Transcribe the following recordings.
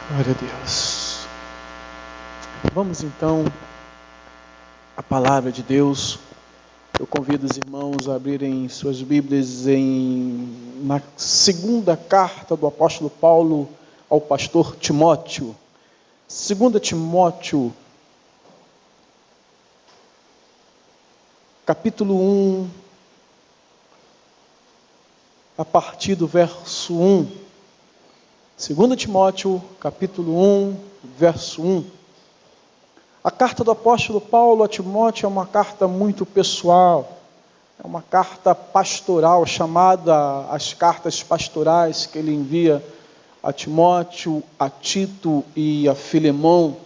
Glória a Deus. Vamos então à palavra de Deus. Eu convido os irmãos a abrirem suas Bíblias na segunda carta do apóstolo Paulo ao pastor Timóteo. 2 Timóteo, capítulo 1, a partir do verso 1. 2 Timóteo, capítulo 1, verso 1. A carta do apóstolo Paulo a Timóteo é uma carta muito pessoal, é uma carta pastoral, chamada as cartas pastorais, que ele envia a Timóteo, a Tito e a Filemão.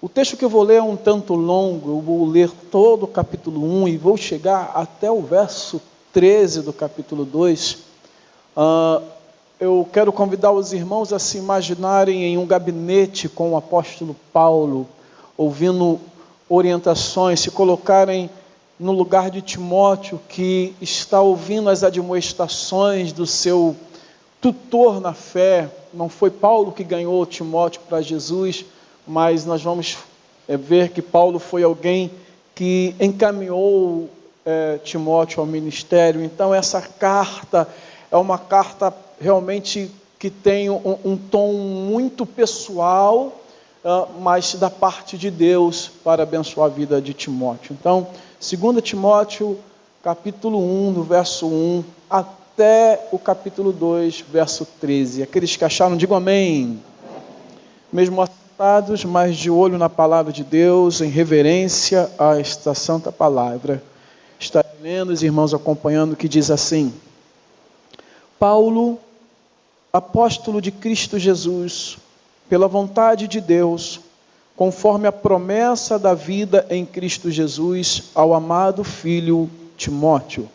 O texto que eu vou ler é um tanto longo, eu vou ler todo o capítulo 1 e vou chegar até o verso 13 do capítulo 2. Eu quero convidar os irmãos a se imaginarem em um gabinete com o apóstolo Paulo, ouvindo orientações, se colocarem no lugar de Timóteo, que está ouvindo as admoestações do seu tutor na fé. Não foi Paulo que ganhou Timóteo para Jesus, mas nós vamos ver que Paulo foi alguém que encaminhou Timóteo ao ministério. Então essa carta é uma carta realmente que tem um tom muito pessoal, mas da parte de Deus para abençoar a vida de Timóteo. Então, 2 Timóteo, capítulo 1, do verso 1, até o capítulo 2, verso 13. Aqueles que acharam, digam amém. Mesmo assentados, mas de olho na palavra de Deus, em reverência a esta santa palavra. Está lendo, os irmãos acompanhando, que diz assim: Paulo, apóstolo de Cristo Jesus, pela vontade de Deus, conforme a promessa da vida em Cristo Jesus, ao amado filho Timóteo,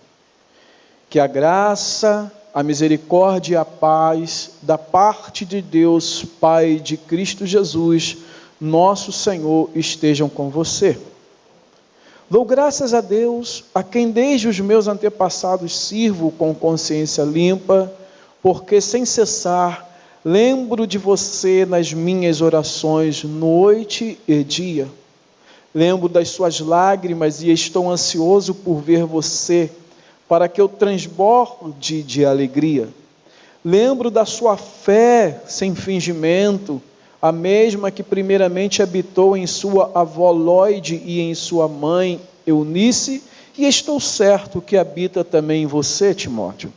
que a graça, a misericórdia e a paz da parte de Deus, Pai de Cristo Jesus, nosso Senhor, estejam com você. Dou graças a Deus, a quem desde os meus antepassados sirvo com consciência limpa, porque sem cessar lembro de você nas minhas orações, noite e dia. Lembro das suas lágrimas e estou ansioso por ver você, para que eu transborde de alegria. Lembro da sua fé sem fingimento, a mesma que primeiramente habitou em sua avó Lóide e em sua mãe Eunice, e estou certo que habita também em você, Timóteo.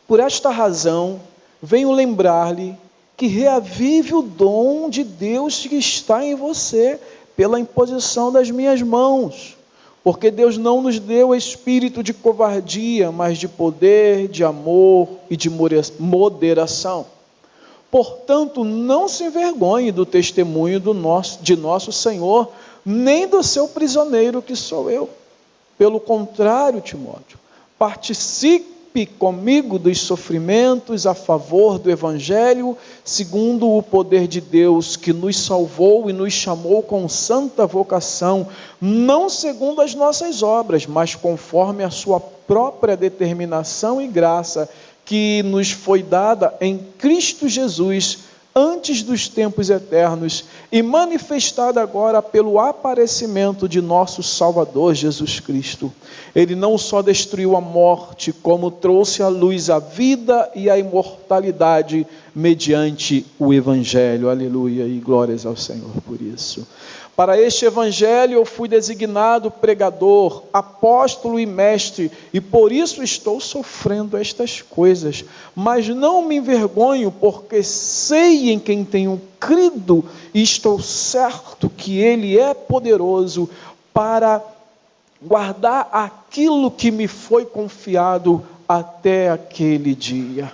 Por esta razão, venho lembrar-lhe que reavive o dom de Deus que está em você, pela imposição das minhas mãos. Porque Deus não nos deu espírito de covardia, mas de poder, de amor e de moderação. Portanto, não se envergonhe do testemunho de nosso Senhor, nem do seu prisioneiro que sou eu. Pelo contrário, Timóteo, participe comigo dos sofrimentos a favor do Evangelho, segundo o poder de Deus que nos salvou e nos chamou com santa vocação, não segundo as nossas obras, mas conforme a sua própria determinação e graça, que nos foi dada em Cristo Jesus, antes dos tempos eternos, e manifestada agora pelo aparecimento de nosso Salvador Jesus Cristo. Ele não só destruiu a morte, como trouxe à luz a vida e a imortalidade mediante o Evangelho. Aleluia e glórias ao Senhor por isso. Para este Evangelho eu fui designado pregador, apóstolo e mestre, e por isso estou sofrendo estas coisas. Mas não me envergonho, porque sei em quem tenho crido, e estou certo que Ele é poderoso para guardar aquilo que me foi confiado até aquele dia.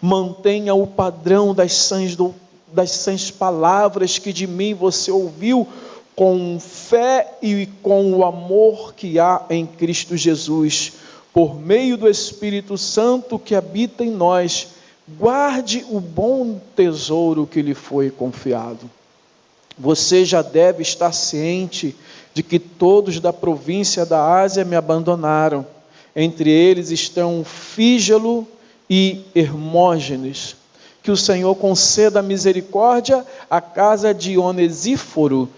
Mantenha o padrão das sãs palavras que de mim você ouviu, com fé e com o amor que há em Cristo Jesus, por meio do Espírito Santo que habita em nós. Guarde o bom tesouro que lhe foi confiado. Você já deve estar ciente de que todos da província da Ásia me abandonaram. Entre eles estão Fígelo e Hermógenes. Que o Senhor conceda misericórdia à casa de Onesíforo,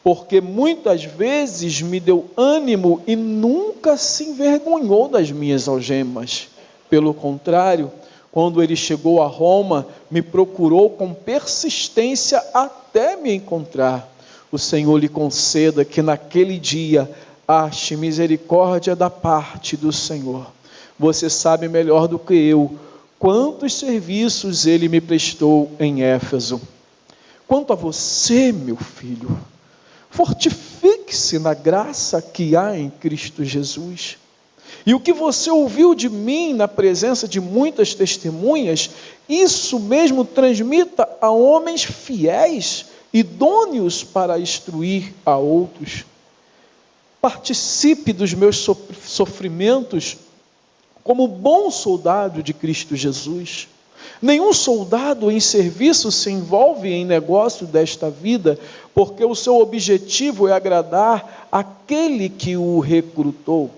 porque muitas vezes me deu ânimo e nunca se envergonhou das minhas algemas. Pelo contrário, quando ele chegou a Roma, me procurou com persistência até me encontrar. O Senhor lhe conceda que naquele dia ache misericórdia da parte do Senhor. Você sabe melhor do que eu quantos serviços ele me prestou em Éfeso. Quanto a você, meu filho, fortifique-se na graça que há em Cristo Jesus. E o que você ouviu de mim na presença de muitas testemunhas, isso mesmo transmita a homens fiéis, idôneos para instruir a outros. Participe dos meus sofrimentos como bom soldado de Cristo Jesus. Nenhum soldado em serviço se envolve em negócio desta vida, porque o seu objetivo é agradar aquele que o recrutou.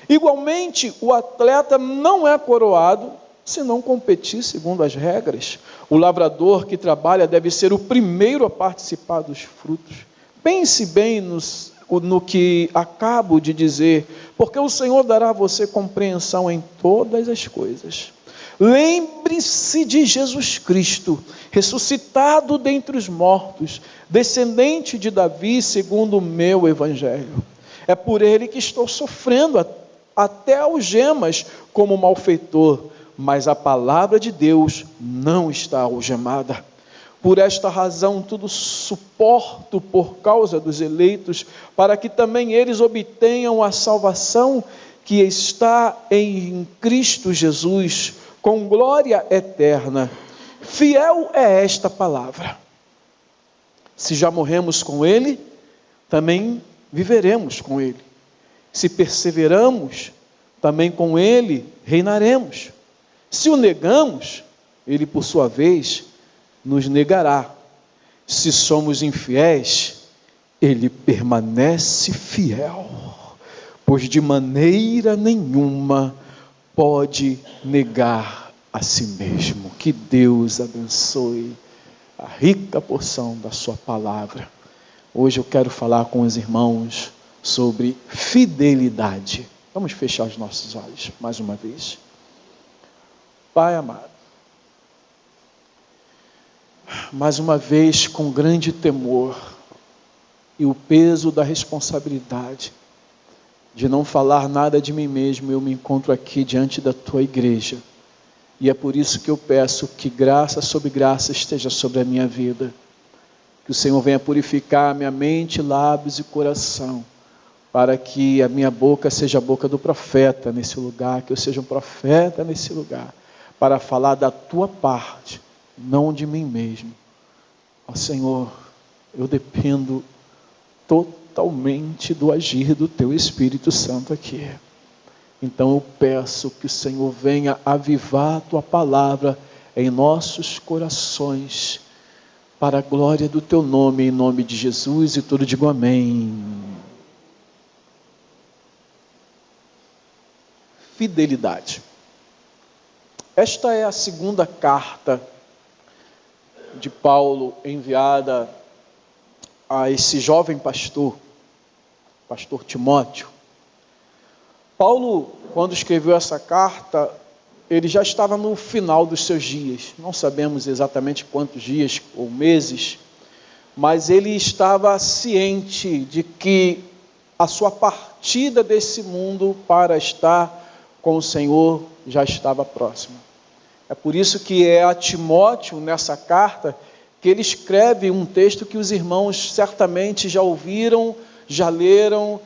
Igualmente, o atleta não é coroado se não competir segundo as regras. O lavrador que trabalha deve ser o primeiro a participar dos frutos. Pense bem no que acabo de dizer, porque o Senhor dará a você compreensão em todas as coisas. Lembre-se de Jesus Cristo, ressuscitado dentre os mortos, descendente de Davi, segundo o meu evangelho. É por ele que estou sofrendo até algemas como malfeitor, mas a palavra de Deus não está algemada. Por esta razão, tudo suporto por causa dos eleitos, para que também eles obtenham a salvação que está em Cristo Jesus, com glória eterna. Fiel é esta palavra. Se já morremos com Ele, também viveremos com Ele. Se perseveramos, também com Ele reinaremos. Se o negamos, Ele, por sua vez, nos negará. Se somos infiéis, Ele permanece fiel, pois de maneira nenhuma pode negar a si mesmo. Que Deus abençoe a rica porção da sua palavra. Hoje eu quero falar com os irmãos sobre fidelidade. Vamos fechar os nossos olhos mais uma vez. Pai amado, mais uma vez com grande temor e o peso da responsabilidade de não falar nada de mim mesmo, eu me encontro aqui diante da tua igreja, e é por isso que eu peço que graça sobre graça esteja sobre a minha vida, que o Senhor venha purificar a minha mente, lábios e coração, para que a minha boca seja a boca do profeta nesse lugar, que eu seja um profeta nesse lugar, para falar da tua parte, não de mim mesmo. Ó Senhor, eu dependo totalmente do agir do teu Espírito Santo aqui. Então eu peço que o Senhor venha avivar a tua palavra em nossos corações, para a glória do teu nome, em nome de Jesus, e todos digam amém. Fidelidade. Esta é a segunda carta de Paulo enviada a esse jovem pastor Timóteo. Paulo, quando escreveu essa carta, ele já estava no final dos seus dias. Não sabemos exatamente quantos dias ou meses, mas ele estava ciente de que a sua partida desse mundo para estar com o Senhor já estava próxima. É por isso que é a Timóteo, nessa carta, que ele escreve um texto que os irmãos certamente já ouviram, já leram,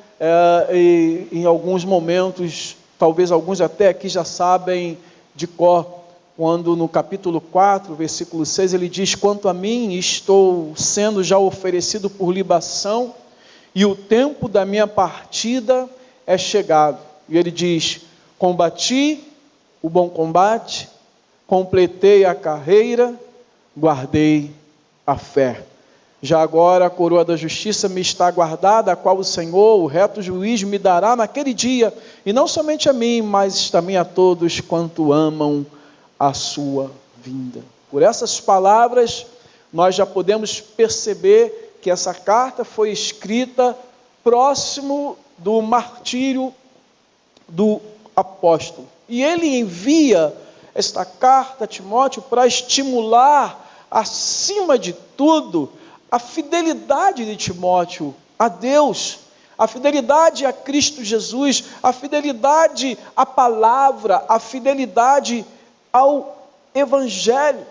e em alguns momentos, talvez alguns até aqui já sabem de cor, quando no capítulo 4, versículo 6, ele diz: quanto a mim, estou sendo já oferecido por libação, e o tempo da minha partida é chegado. E ele diz: combati o bom combate, completei a carreira, guardei a fé. Já agora a coroa da justiça me está guardada, a qual o Senhor, o reto juiz, me dará naquele dia, e não somente a mim, mas também a todos quanto amam a sua vinda. Por essas palavras, nós já podemos perceber que essa carta foi escrita próximo do martírio do apóstolo. E ele envia esta carta a Timóteo para estimular, acima de tudo, a fidelidade de Timóteo a Deus, a fidelidade a Cristo Jesus, a fidelidade à palavra, a fidelidade ao Evangelho.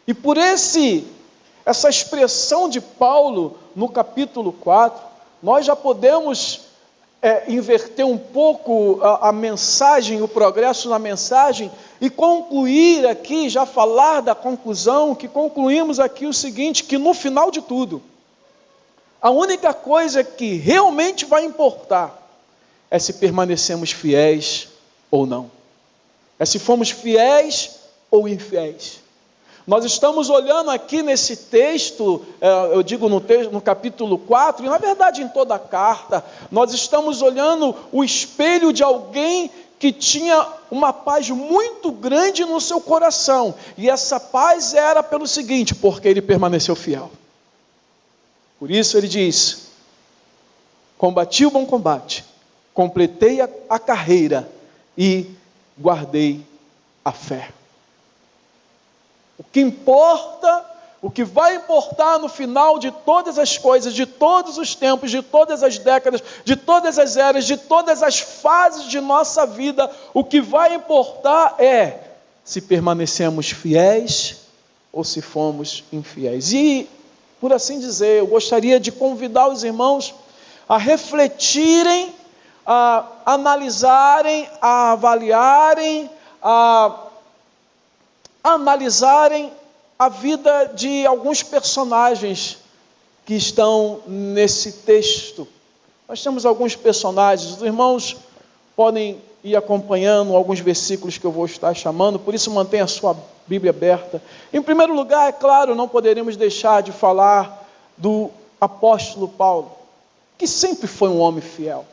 E por essa expressão de Paulo no capítulo 4, nós já podemos inverter um pouco a mensagem, o progresso na mensagem, e concluir aqui, já falar da conclusão, que concluímos aqui o seguinte, que no final de tudo, a única coisa que realmente vai importar é se permanecemos fiéis ou não. É se fomos fiéis ou infiéis. Nós estamos olhando aqui nesse texto, eu digo no capítulo 4, e na verdade em toda a carta, nós estamos olhando o espelho de alguém que tinha uma paz muito grande no seu coração. E essa paz era pelo seguinte, porque ele permaneceu fiel. Por isso ele diz: combati o bom combate, completei a carreira e guardei a fé. O que importa, o que vai importar no final de todas as coisas, de todos os tempos, de todas as décadas, de todas as eras, de todas as fases de nossa vida, o que vai importar é se permanecemos fiéis ou se fomos infiéis. E, por assim dizer, eu gostaria de convidar os irmãos a refletirem, a analisarem, a avaliarem, a analisarem a vida de alguns personagens que estão nesse texto. Nós temos alguns personagens, os irmãos podem ir acompanhando alguns versículos que eu vou estar chamando, por isso mantenha a sua Bíblia aberta. Em primeiro lugar, é claro, não poderíamos deixar de falar do apóstolo Paulo, que sempre foi um homem fiel.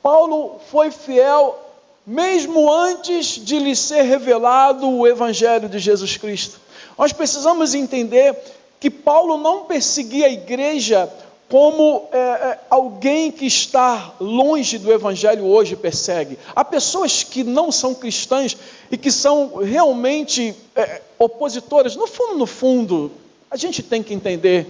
Paulo foi fiel mesmo antes de lhe ser revelado o Evangelho de Jesus Cristo. Nós precisamos entender que Paulo não perseguia a igreja como alguém que está longe do Evangelho hoje persegue. Há pessoas que não são cristãs e que são realmente opositoras. No fundo, a gente tem que entender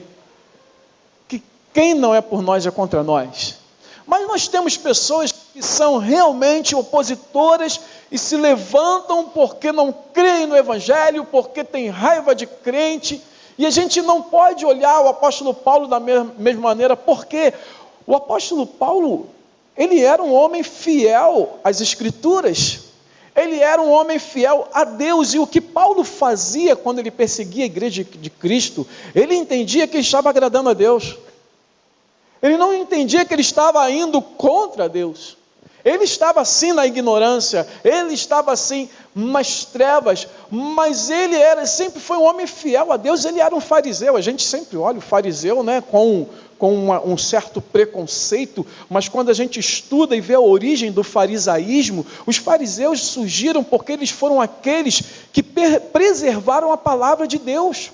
que quem não é por nós é contra nós. Mas nós temos pessoas que são realmente opositoras e se levantam porque não creem no Evangelho, porque têm raiva de crente. E a gente não pode olhar o apóstolo Paulo da mesma maneira, porque o apóstolo Paulo, ele era um homem fiel às Escrituras. Ele era um homem fiel a Deus. E o que Paulo fazia quando ele perseguia a igreja de Cristo, ele entendia que ele estava agradando a Deus. Ele não entendia que ele estava indo contra Deus. Ele estava assim na ignorância, ele estava assim nas trevas, mas ele sempre foi um homem fiel a Deus. Ele era um fariseu. A gente sempre olha o fariseu, né, com um certo preconceito, mas quando a gente estuda e vê a origem do farisaísmo, os fariseus surgiram porque eles foram aqueles que preservaram a palavra de Deus.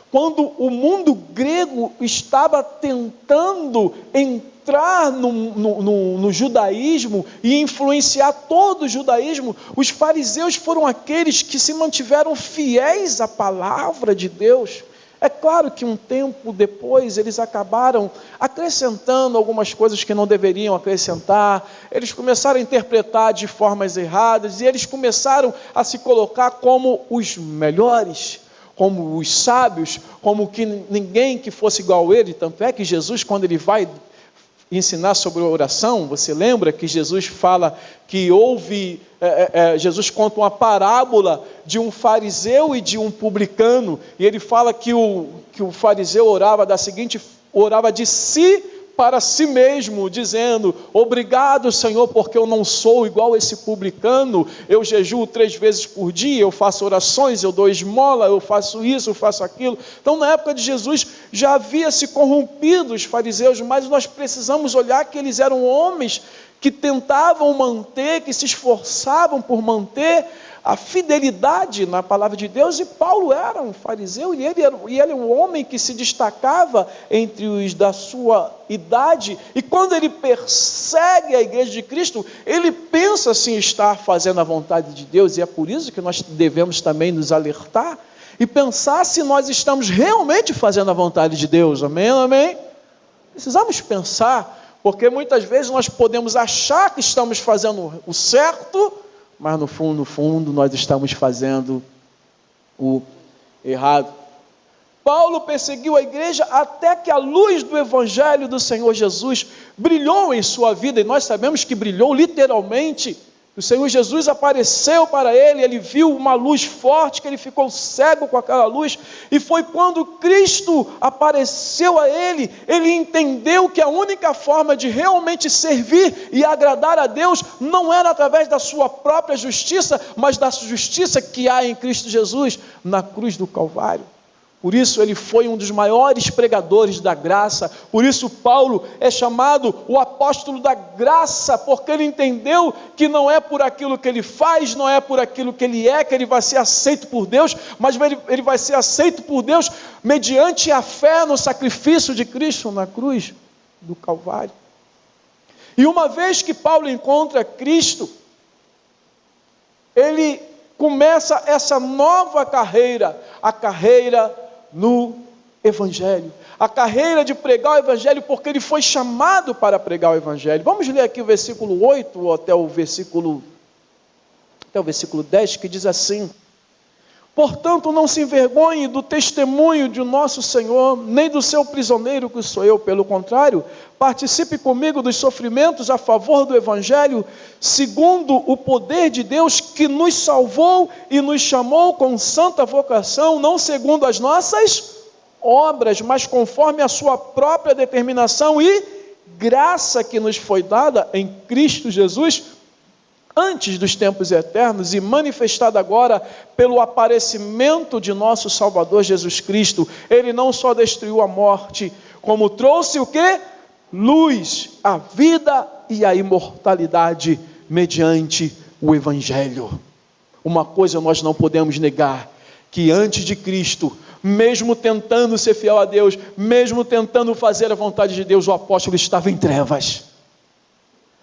Quando o mundo grego estava tentando entrar no judaísmo e influenciar todo o judaísmo, os fariseus foram aqueles que se mantiveram fiéis à palavra de Deus. É claro que um tempo depois eles acabaram acrescentando algumas coisas que não deveriam acrescentar, eles começaram a interpretar de formas erradas e eles começaram a se colocar como os melhores, como os sábios, como que ninguém que fosse igual a ele. Tanto é que Jesus, quando ele vai ensinar sobre a oração, você lembra que Jesus fala que Jesus conta uma parábola de um fariseu e de um publicano, e ele fala que o fariseu orava de si para si mesmo, dizendo: obrigado, Senhor, porque eu não sou igual a esse publicano, eu jejuo 3 vezes por dia, eu faço orações, eu dou esmola, eu faço isso, eu faço aquilo. Então, na época de Jesus, já havia se corrompido os fariseus, mas nós precisamos olhar que eles eram homens que tentavam manter, que se esforçavam por manter a fidelidade na palavra de Deus, e Paulo era um fariseu, e ele era um homem que se destacava entre os da sua idade, e quando ele persegue a igreja de Cristo, ele pensa assim estar fazendo a vontade de Deus, e é por isso que nós devemos também nos alertar, e pensar se nós estamos realmente fazendo a vontade de Deus, amém, amém? Precisamos pensar, porque muitas vezes nós podemos achar que estamos fazendo o certo, mas no fundo, nós estamos fazendo o errado. Paulo perseguiu a igreja até que a luz do Evangelho do Senhor Jesus brilhou em sua vida, e nós sabemos que brilhou literalmente. O Senhor Jesus apareceu para ele, ele viu uma luz forte, que ele ficou cego com aquela luz, e foi quando Cristo apareceu a ele, ele entendeu que a única forma de realmente servir e agradar a Deus, não era através da sua própria justiça, mas da justiça que há em Cristo Jesus, na cruz do Calvário. Por isso ele foi um dos maiores pregadores da graça, por isso Paulo é chamado o apóstolo da graça, porque ele entendeu que não é por aquilo que ele faz, não é por aquilo que ele é, que ele vai ser aceito por Deus, mas ele vai ser aceito por Deus mediante a fé no sacrifício de Cristo na cruz do Calvário. E uma vez que Paulo encontra Cristo, ele começa essa nova carreira, a carreira no Evangelho, a carreira de pregar o Evangelho, porque ele foi chamado para pregar o Evangelho. Vamos ler aqui o versículo 8 ou até o versículo 10, que diz assim: portanto, não se envergonhe do testemunho de nosso Senhor, nem do seu prisioneiro que sou eu, pelo contrário, participe comigo dos sofrimentos a favor do Evangelho, segundo o poder de Deus que nos salvou e nos chamou com santa vocação, não segundo as nossas obras, mas conforme a sua própria determinação e graça que nos foi dada em Cristo Jesus, antes dos tempos eternos e manifestada agora pelo aparecimento de nosso Salvador Jesus Cristo. Ele não só destruiu a morte, como trouxe o quê? Luz, a vida e a imortalidade mediante o Evangelho. Uma coisa nós não podemos negar, que antes de Cristo, mesmo tentando ser fiel a Deus, mesmo tentando fazer a vontade de Deus, o apóstolo estava em trevas.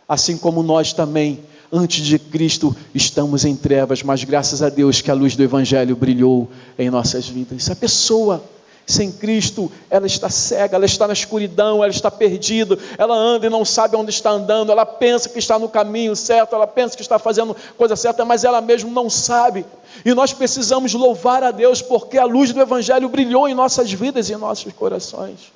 Assim como nós também, antes de Cristo, estamos em trevas, mas graças a Deus que a luz do Evangelho brilhou em nossas vidas. A pessoa sem Cristo, ela está cega, ela está na escuridão, ela está perdida, ela anda e não sabe onde está andando, ela pensa que está no caminho certo, ela pensa que está fazendo coisa certa, mas ela mesma não sabe. E nós precisamos louvar a Deus, porque a luz do Evangelho brilhou em nossas vidas e em nossos corações.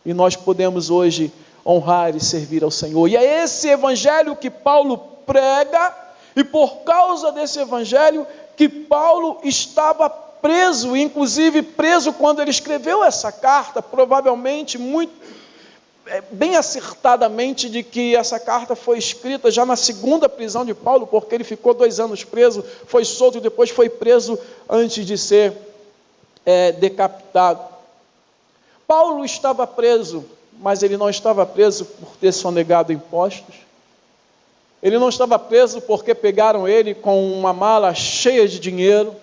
E nós podemos hoje honrar e servir ao Senhor. E é esse Evangelho que Paulo prega, e por causa desse Evangelho que Paulo estava preso, inclusive preso quando ele escreveu essa carta, provavelmente bem acertadamente de que essa carta foi escrita já na segunda prisão de Paulo, porque ele ficou 2 anos preso, foi solto e depois foi preso antes de ser decapitado. Paulo estava preso, mas ele não estava preso por ter sonegado impostos. Ele não estava preso porque pegaram ele com uma mala cheia de dinheiro.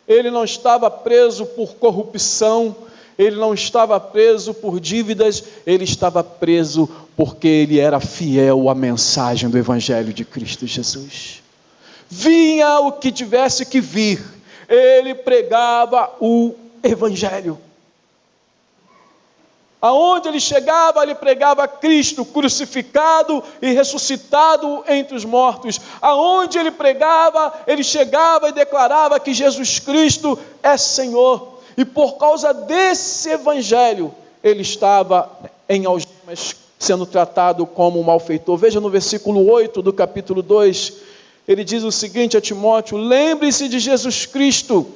Ele não estava preso por corrupção. Ele não estava preso por dívidas. Ele estava preso porque ele era fiel à mensagem do Evangelho de Cristo Jesus. Vinha o que tivesse que vir, ele pregava o Evangelho. Aonde ele chegava, ele pregava Cristo crucificado e ressuscitado entre os mortos. Aonde ele pregava, ele chegava e declarava que Jesus Cristo é Senhor. E por causa desse Evangelho, ele estava em algemas, sendo tratado como um malfeitor. Veja no versículo 8 do capítulo 2, ele diz o seguinte a Timóteo: lembre-se de Jesus Cristo.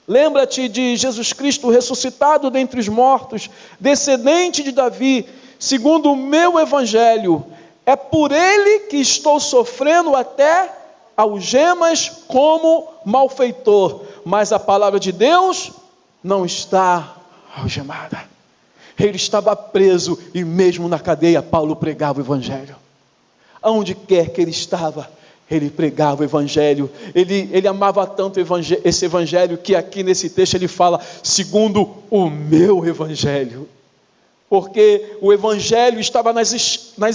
Lembra-te de Jesus Cristo ressuscitado dentre os mortos, descendente de Davi, segundo o meu Evangelho. É por ele que estou sofrendo até algemas como malfeitor. Mas a palavra de Deus não está algemada. Ele estava preso e mesmo na cadeia Paulo pregava o Evangelho. Aonde quer que ele estava, ele pregava o evangelho, ele amava tanto esse evangelho, que aqui nesse texto ele fala, segundo o meu evangelho, porque o evangelho estava nas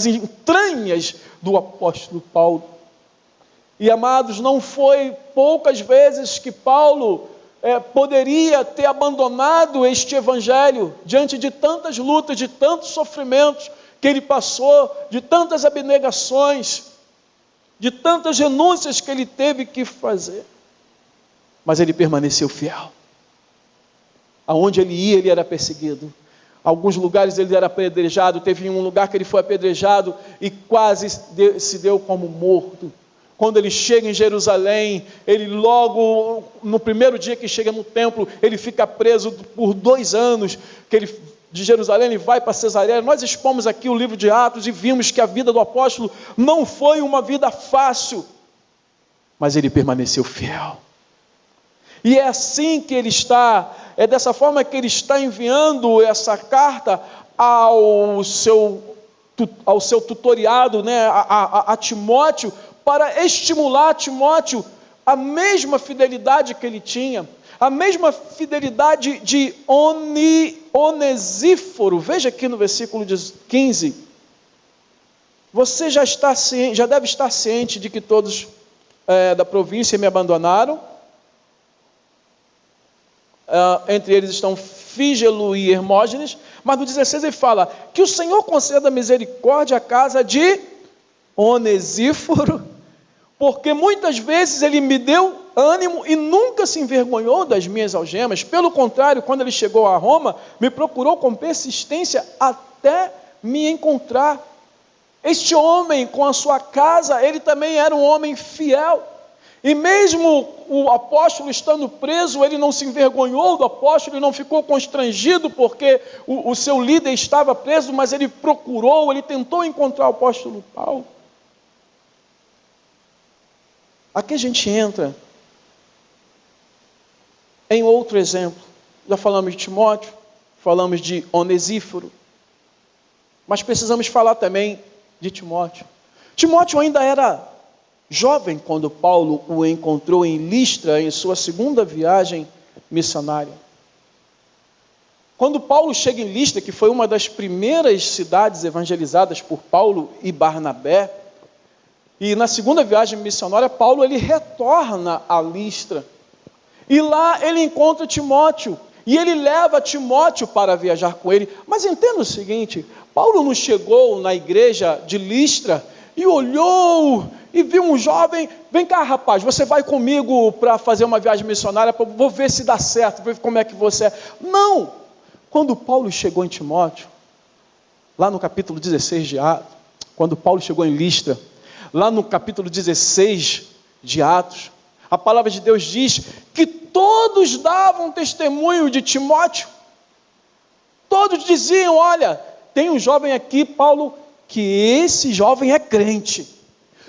entranhas do apóstolo Paulo. E amados, não foi poucas vezes que Paulo poderia ter abandonado este evangelho, diante de tantas lutas, de tantos sofrimentos que ele passou, de tantas abnegações, de tantas renúncias que ele teve que fazer, mas ele permaneceu fiel. Aonde ele ia, ele era perseguido. Alguns lugares ele era apedrejado. Teve um lugar que ele foi apedrejado e quase se deu como morto. Quando ele chega em Jerusalém, ele logo, no primeiro dia que chega no templo, ele fica preso por 2 anos, de Jerusalém ele vai para Cesareia. Nós expomos aqui o livro de Atos e vimos que a vida do apóstolo não foi uma vida fácil, mas ele permaneceu fiel. E é assim que ele está, é dessa forma que ele está enviando essa carta ao seu tutoriado, né, a Timóteo, para estimular Timóteo a mesma fidelidade que ele tinha, a mesma fidelidade de Onesíforo. Veja aqui no versículo 15. Você já deve estar ciente de que todos da província me abandonaram. Entre eles estão Fígelo e Hermógenes. Mas no 16 ele fala, que o Senhor conceda misericórdia à casa de Onesíforo, porque muitas vezes ele me deu ânimo e nunca se envergonhou das minhas algemas. Pelo contrário, quando ele chegou a Roma, me procurou com persistência até me encontrar. Este homem, com a sua casa, ele também era um homem fiel. E mesmo o apóstolo estando preso, ele não se envergonhou do apóstolo, ele não ficou constrangido porque o seu líder estava preso, mas ele procurou, ele tentou encontrar o apóstolo Paulo. Aqui a gente entra em outro exemplo. Já falamos de Timóteo, falamos de Onesíforo, mas precisamos falar também de Timóteo. Timóteo ainda era jovem quando Paulo o encontrou em Listra, em sua segunda viagem missionária. Quando Paulo chega em Listra, que foi uma das primeiras cidades evangelizadas por Paulo e Barnabé, e na segunda viagem missionária, Paulo ele retorna a Listra. E lá ele encontra Timóteo. E ele leva Timóteo para viajar com ele. Mas entenda o seguinte, Paulo não chegou na igreja de Listra e olhou e viu um jovem, vem cá rapaz, você vai comigo para fazer uma viagem missionária, vou ver se dá certo, vou ver como é que você é. Não! Quando Paulo chegou em Timóteo, lá no capítulo 16 de Atos, quando Paulo chegou em Listra, lá no capítulo 16 de Atos, a palavra de Deus diz que todos davam testemunho de Timóteo. Todos diziam, olha, tem um jovem aqui, Paulo, que esse jovem é crente.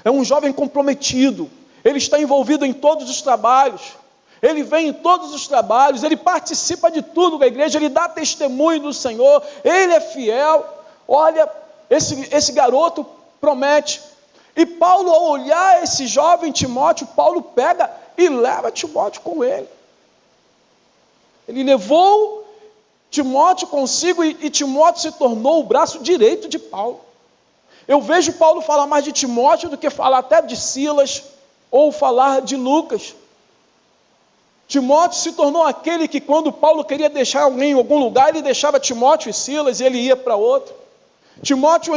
É um jovem comprometido. Ele está envolvido em todos os trabalhos. Ele vem em todos os trabalhos. Ele participa de tudo da igreja. Ele dá testemunho do Senhor. Ele é fiel. Olha, esse garoto promete. E Paulo, ao olhar esse jovem Timóteo, Paulo pega e leva Timóteo com ele. Ele levou Timóteo consigo e Timóteo se tornou o braço direito de Paulo. Eu vejo Paulo falar mais de Timóteo do que falar até de Silas ou falar de Lucas. Timóteo se tornou aquele que quando Paulo queria deixar alguém em algum lugar, ele deixava Timóteo e Silas e ele ia para outro. Timóteo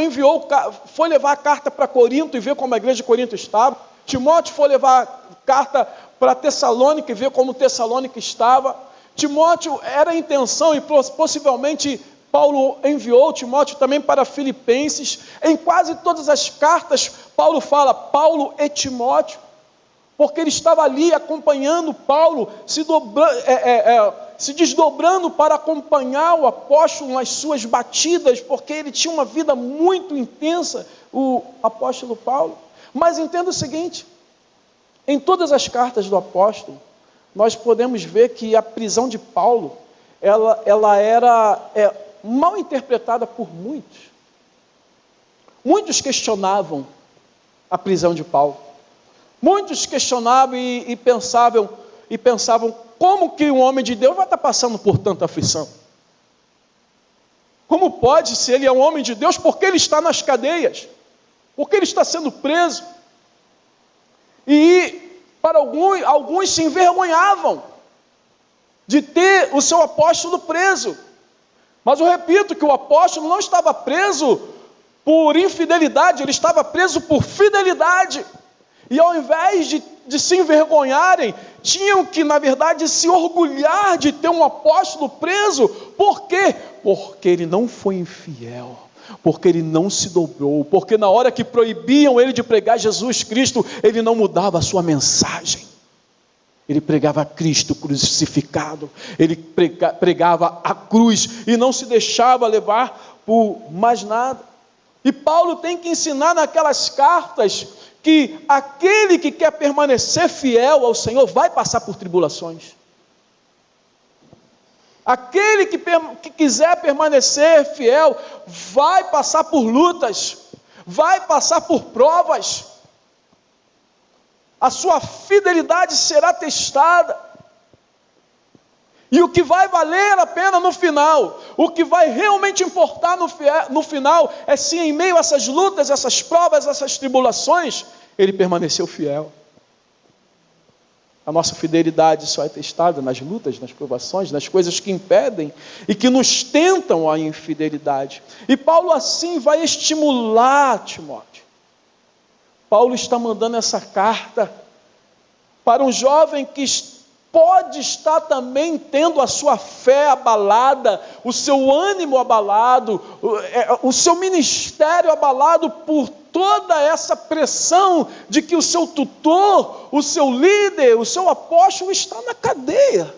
foi levar a carta para Corinto e ver como a igreja de Corinto estava. Timóteo foi levar a carta para Tessalônica e ver como Tessalônica estava. Timóteo era a intenção e possivelmente Paulo enviou Timóteo também para Filipenses. Em quase todas as cartas, Paulo fala Paulo e Timóteo, porque ele estava ali acompanhando Paulo, se desdobrando para acompanhar o apóstolo nas suas batidas, porque ele tinha uma vida muito intensa, o apóstolo Paulo. Mas entenda o seguinte, em todas as cartas do apóstolo, nós podemos ver que a prisão de Paulo, ela era mal interpretada por muitos. Muitos questionavam a prisão de Paulo. Muitos questionavam e pensavam, como que um homem de Deus vai estar passando por tanta aflição? Como pode, se ele é um homem de Deus, porque ele está nas cadeias? Porque ele está sendo preso? E para alguns se envergonhavam de ter o seu apóstolo preso. Mas eu repito que o apóstolo não estava preso por infidelidade, ele estava preso por fidelidade. E ao invés de se envergonharem, tinham que, na verdade, se orgulhar de ter um apóstolo preso. Por quê? Porque ele não foi infiel, porque ele não se dobrou, porque na hora que proibiam ele de pregar Jesus Cristo, ele não mudava a sua mensagem. Ele pregava Cristo crucificado, ele pregava a cruz e não se deixava levar por mais nada. E Paulo tem que ensinar naquelas cartas que aquele que quer permanecer fiel ao Senhor vai passar por tribulações. Aquele que quiser permanecer fiel vai passar por lutas, vai passar por provas. A sua fidelidade será testada. E o que vai valer a pena no final, o que vai realmente importar no final, é se em meio a essas lutas, essas provas, essas tribulações, ele permaneceu fiel. A nossa fidelidade só é testada nas lutas, nas provações, nas coisas que impedem e que nos tentam a infidelidade. E Paulo assim vai estimular Timóteo. Paulo está mandando essa carta para um jovem que pode estar também tendo a sua fé abalada, o seu ânimo abalado, o seu ministério abalado por toda essa pressão de que o seu tutor, o seu líder, o seu apóstolo está na cadeia.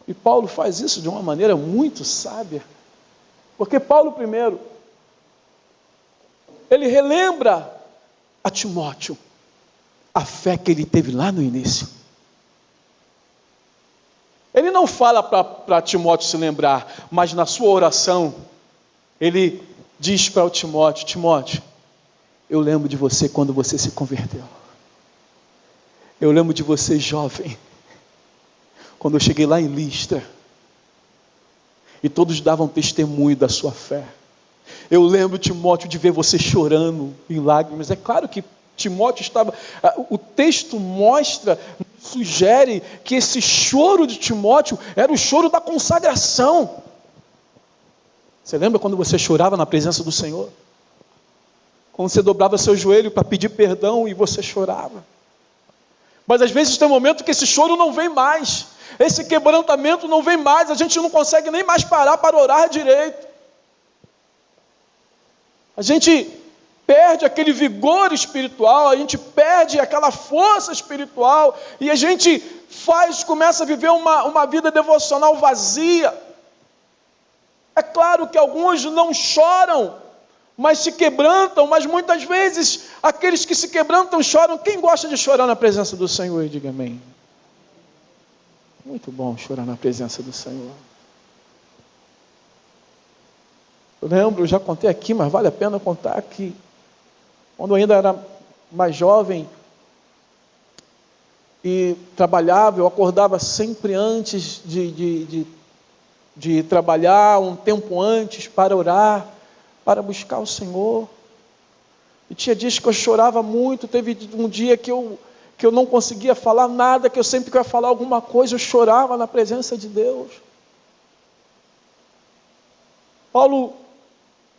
E Paulo faz isso de uma maneira muito sábia, porque Paulo primeiro, ele relembra a Timóteo a fé que ele teve lá no início. Ele não fala para Timóteo se lembrar, mas na sua oração, ele diz para o Timóteo: Timóteo, eu lembro de você quando você se converteu. Eu lembro de você jovem, quando eu cheguei lá em Listra, e todos davam testemunho da sua fé. Eu lembro, Timóteo, de ver você chorando em lágrimas. É claro que Timóteo estava... O texto mostra, sugere que esse choro de Timóteo era o choro da consagração. Você lembra quando você chorava na presença do Senhor? Quando você dobrava seu joelho para pedir perdão e você chorava. Mas às vezes tem um momento que esse choro não vem mais. Esse quebrantamento não vem mais. A gente não consegue nem mais parar para orar direito. A gente perde aquele vigor espiritual, a gente perde aquela força espiritual, e a gente começa a viver uma vida devocional vazia. É claro que alguns não choram, mas se quebrantam, mas muitas vezes aqueles que se quebrantam choram. Quem gosta de chorar na presença do Senhor, diga amém. Muito bom chorar na presença do Senhor. Eu lembro, já contei aqui, mas vale a pena contar que quando eu ainda era mais jovem e trabalhava, eu acordava sempre antes de trabalhar, um tempo antes, para orar, para buscar o Senhor. E tinha dias que eu chorava muito. Teve um dia que eu não conseguia falar nada, que eu sempre que ia falar alguma coisa, eu chorava na presença de Deus. Paulo,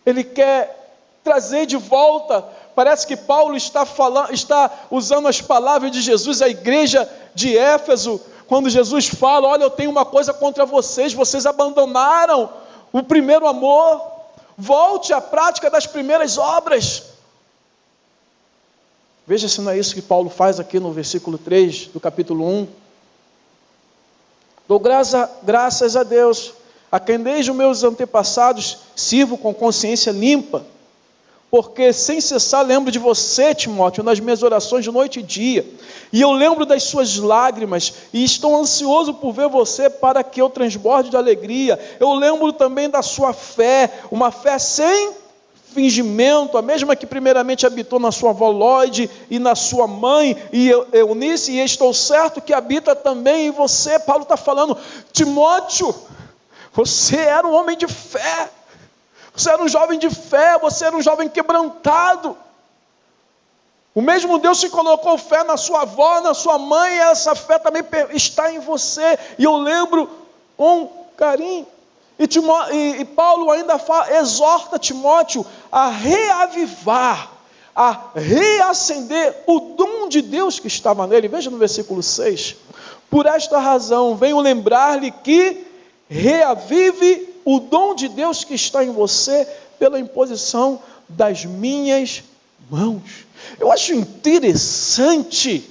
ele quer trazer de volta. Parece que Paulo está usando as palavras de Jesus à igreja de Éfeso, quando Jesus fala: olha, eu tenho uma coisa contra vocês, vocês abandonaram o primeiro amor, volte à prática das primeiras obras. Veja se não é isso que Paulo faz aqui no versículo 3 do capítulo 1. Dou graças a Deus, a quem desde os meus antepassados sirvo com consciência limpa, porque sem cessar lembro de você, Timóteo, nas minhas orações de noite e dia, e eu lembro das suas lágrimas, e estou ansioso por ver você, para que eu transborde de alegria. Eu lembro também da sua fé, uma fé sem fingimento, a mesma que primeiramente habitou na sua avó Lóide e na sua mãe e Eunice, e estou certo que habita também em você. Paulo está falando: Timóteo, você era um homem de fé, você era um jovem de fé, você era um jovem quebrantado. O mesmo Deus que colocou fé na sua avó, na sua mãe, essa fé também está em você. E eu lembro com carinho. E Paulo ainda exorta Timóteo a reavivar, a reacender o dom de Deus que estava nele. Veja no versículo 6. Por esta razão, venho lembrar-lhe que reavive o dom de Deus que está em você pela imposição das minhas mãos. Eu acho interessante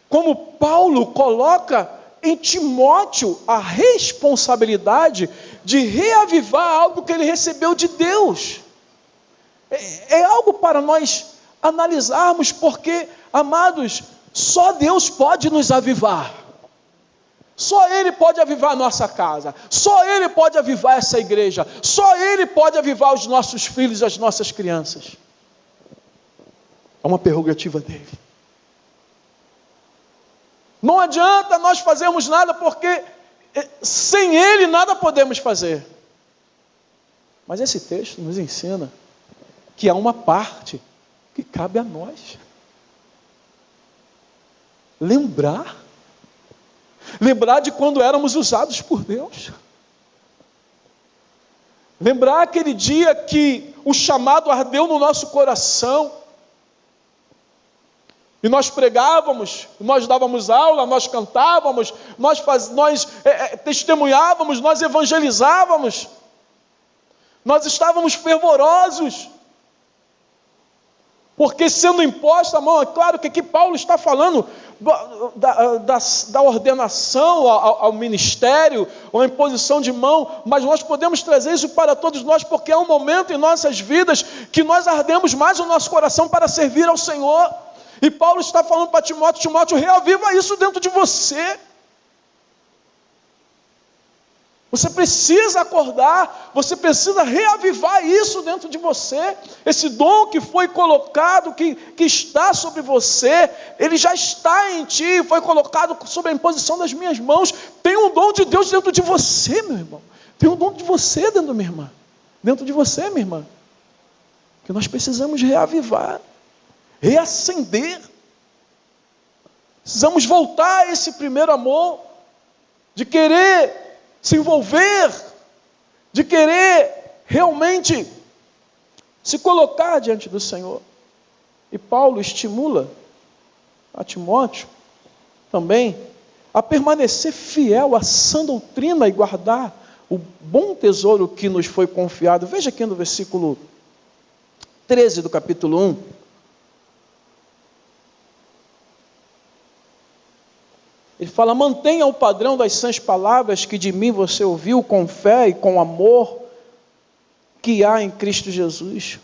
como Paulo coloca em Timóteo a responsabilidade de reavivar algo que ele recebeu de Deus. É algo para nós analisarmos, porque, amados, só Deus pode nos avivar. Só Ele pode avivar a nossa casa, só Ele pode avivar essa igreja, só Ele pode avivar os nossos filhos e as nossas crianças. É uma prerrogativa dele. Não adianta nós fazermos nada, porque sem Ele nada podemos fazer. Mas esse texto nos ensina que há uma parte que cabe a nós. Lembrar de quando éramos usados por Deus. Lembrar aquele dia que o chamado ardeu no nosso coração, e nós pregávamos, nós dávamos aula, nós cantávamos, nós testemunhávamos, nós evangelizávamos, nós estávamos fervorosos, porque sendo imposta a mão, é claro que aqui Paulo está falando da ordenação ao ministério, ou a imposição de mão, mas nós podemos trazer isso para todos nós, porque é um momento em nossas vidas que nós ardemos mais o nosso coração para servir ao Senhor. E Paulo está falando para Timóteo: Timóteo, reaviva isso dentro de você. Você precisa acordar, você precisa reavivar isso dentro de você. Esse dom que foi colocado, que está sobre você, ele já está em ti, foi colocado sob a imposição das minhas mãos. Tem um dom de Deus dentro de você, meu irmão. Tem um dom de você dentro da minha irmã. Dentro de você, minha irmã. Que nós precisamos reavivar, reacender. Precisamos voltar a esse primeiro amor, de querer se envolver, de querer realmente se colocar diante do Senhor. E Paulo estimula a Timóteo também a permanecer fiel à sã doutrina e guardar o bom tesouro que nos foi confiado. Veja aqui no versículo 13 do capítulo 1. Ele fala: mantenha o padrão das sãs palavras que de mim você ouviu com fé e com amor que há em Cristo Jesus.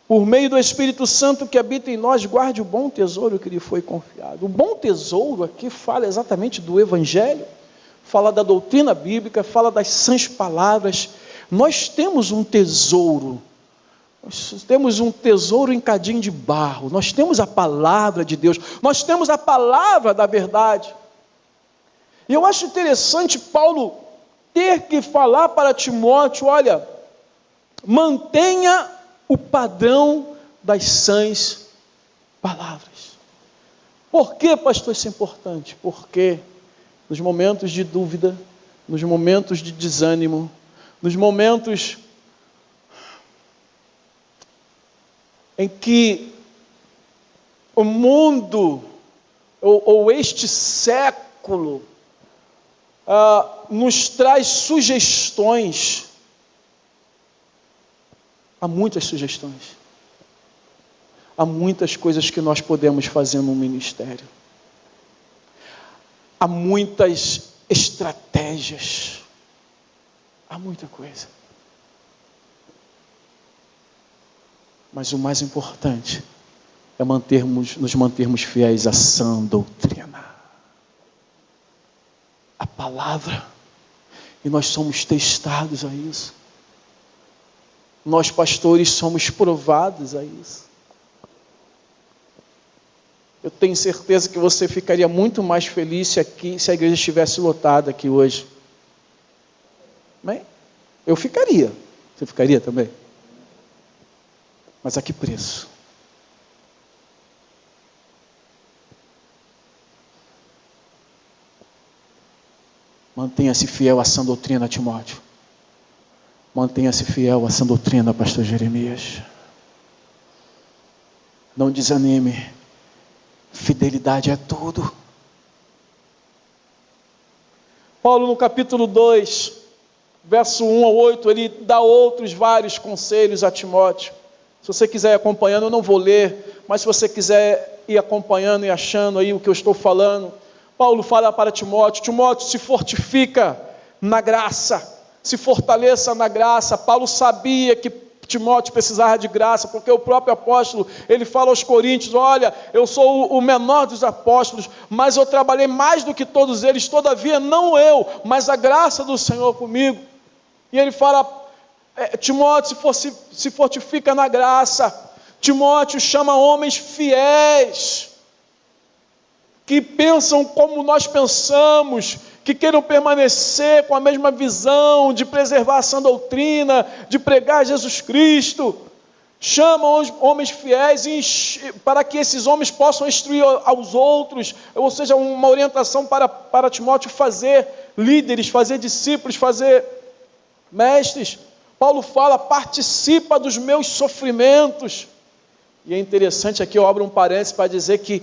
Por meio do Espírito Santo que habita em nós, guarde o bom tesouro que lhe foi confiado. O bom tesouro aqui fala exatamente do Evangelho, fala da doutrina bíblica, fala das sãs palavras. Nós temos um tesouro. Nós temos um tesouro em cadinho de barro. Nós temos a palavra de Deus. Nós temos a palavra da verdade. E eu acho interessante Paulo ter que falar para Timóteo: olha, mantenha o padrão das sãs palavras. Por que, pastor, isso é importante? Porque nos momentos de dúvida, nos momentos de desânimo, nos momentos em que o mundo, ou este século, nos traz sugestões, há muitas sugestões, há muitas coisas que nós podemos fazer no ministério, há muitas estratégias, há muita coisa. Mas o mais importante é nos mantermos fiéis à sã doutrina, a palavra, e nós somos testados a isso. Nós, pastores, somos provados a isso. Eu tenho certeza que você ficaria muito mais feliz se a igreja estivesse lotada aqui hoje. Bem, eu ficaria. Você ficaria também? Mas a que preço? Mantenha-se fiel a essa doutrina, Timóteo. Mantenha-se fiel a essa doutrina, pastor Jeremias. Não desanime. Fidelidade é tudo. Paulo, no capítulo 2, verso 1 ao 8, ele dá outros vários conselhos a Timóteo. Se você quiser ir acompanhando, eu não vou ler, mas se você quiser ir acompanhando e achando aí o que eu estou falando, Paulo fala para Timóteo: Timóteo, se fortifica na graça, se fortaleça na graça. Paulo sabia que Timóteo precisava de graça, porque o próprio apóstolo, ele fala aos coríntios: olha, eu sou o menor dos apóstolos, mas eu trabalhei mais do que todos eles, todavia não eu, mas a graça do Senhor comigo. E ele fala: Timóteo, se fortifica na graça. Timóteo chama homens fiéis, que pensam como nós pensamos, que queiram permanecer com a mesma visão de preservar a sã doutrina, de pregar Jesus Cristo. Chamam homens fiéis para que esses homens possam instruir aos outros, ou seja, uma orientação para Timóteo fazer líderes, fazer discípulos, fazer mestres. Paulo fala: participa dos meus sofrimentos. E é interessante, aqui eu abro um parênteses para dizer que